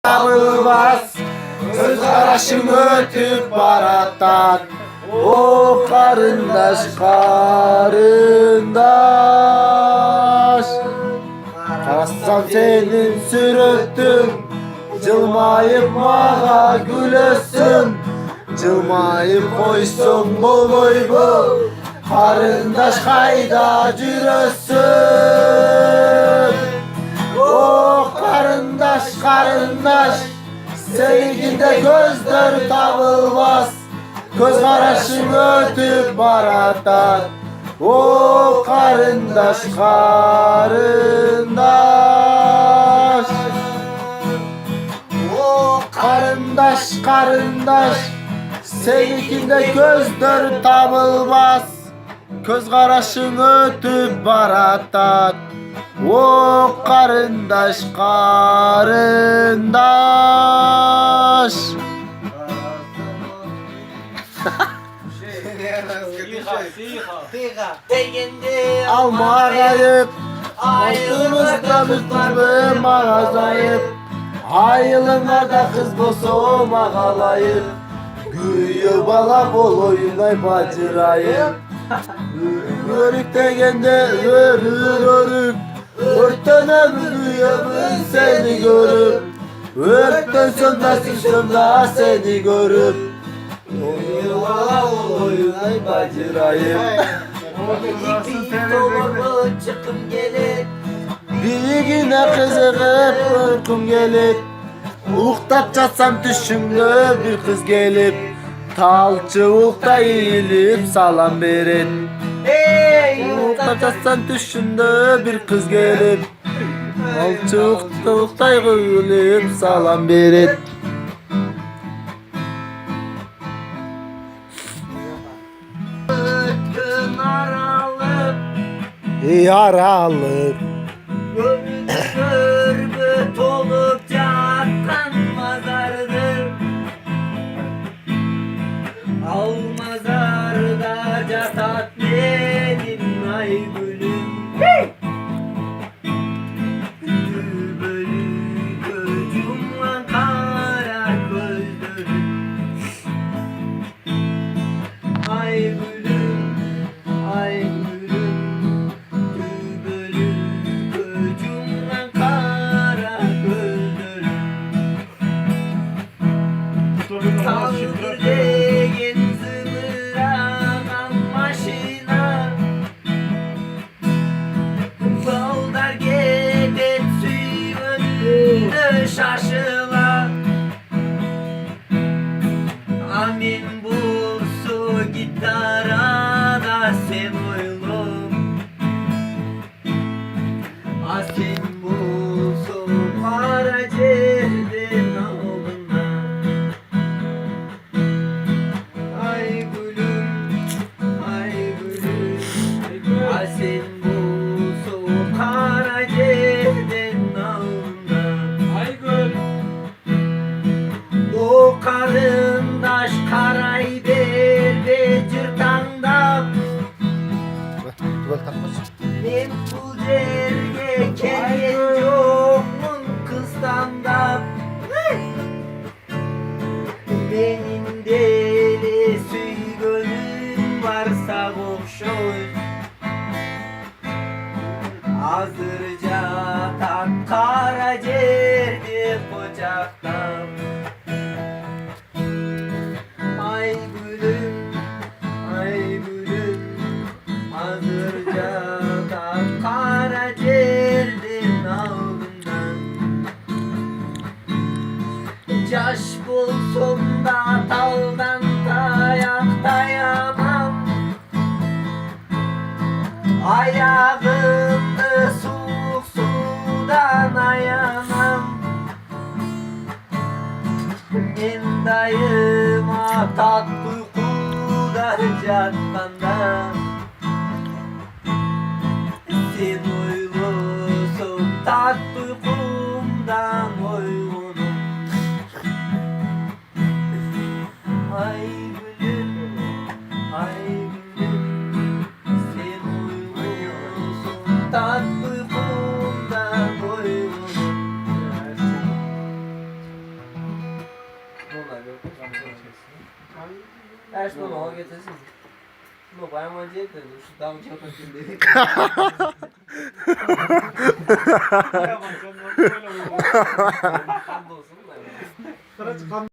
Tabılmaz göz karışım ötüp baratat. O karındaş karındaş, Kassam senin sürüttüm, cılmayıp mağa gülesin, cılmayıp koysun bu boy bu, karındaş hayda cüresin. O karındaş karındaş, sevginde gözler tabılmaz, göz karışım ötüp baratat. O karındaş karındaş, o karındaş karındaş, sevginde gözler tabılmaz, göz karışım ötüp baratat. O karındaş karındaş. Alma kayıp, altımızda müstahbe mağazayıp, hayılınlarda kız bosu mağalayıp, güyü bala bol oyunday bacırayıp, yörük degende örür örük, örtene büyüyemün seni görüp, örtten sonra sıçtımda seni görüp, oyun bala bol oyunday bacırayıp. Çıkım gelir, Bir güne kızıqıp uykum gelip, uğuqtap çatsam düşümde bir kız gelip, talçı uğuqta eğilip salam verin. Uğuqtap çatsam düşümde bir kız gelip, talçı uğuqta eğilip salam verin. ötkün aralıp, Yaralı şörbet olup çattan mazardır. Al mazarda catat benim ay gülüm. Bülbül gözümle kara gözlerim. Ay gülüm, ay gülüm, bülbül gözümle kara gözlerim. Kaldır degen zıvıranan maşina, Baldar gedet suyunu şaşıla. Amin bursu gitarada sen oylum, asin bursu para cerdin ağlına. Ay gülüm, ay gülüm, asin bursu para cerdin ağlına. Ay gül, o karındaş karay berbe cırtanda, men bu yerge kelgen jokmun kıstanda. Benim deli süygönüm varsa okşoy, azırca tat kara cerdi kucaktan. Ay gülüm, ay gülüm, azırca tat kara cerdin ağzından. Caş bulsun da taldan tayak dayamam, ayağımda soğuk sudan ayanam. Ben dayıma tat uykuda catkanda, sen uylusun tat uykumdan uygunum. Ay gülüm, ay gülüm, sen uylusun tat uykumdan uygunum. Her şey ona getirsin. No, bayan önce yeter. Şu damı çapatın dedi. Ya bak sen nasıl böyle oldu? Kan da olsun da. Kıraç kan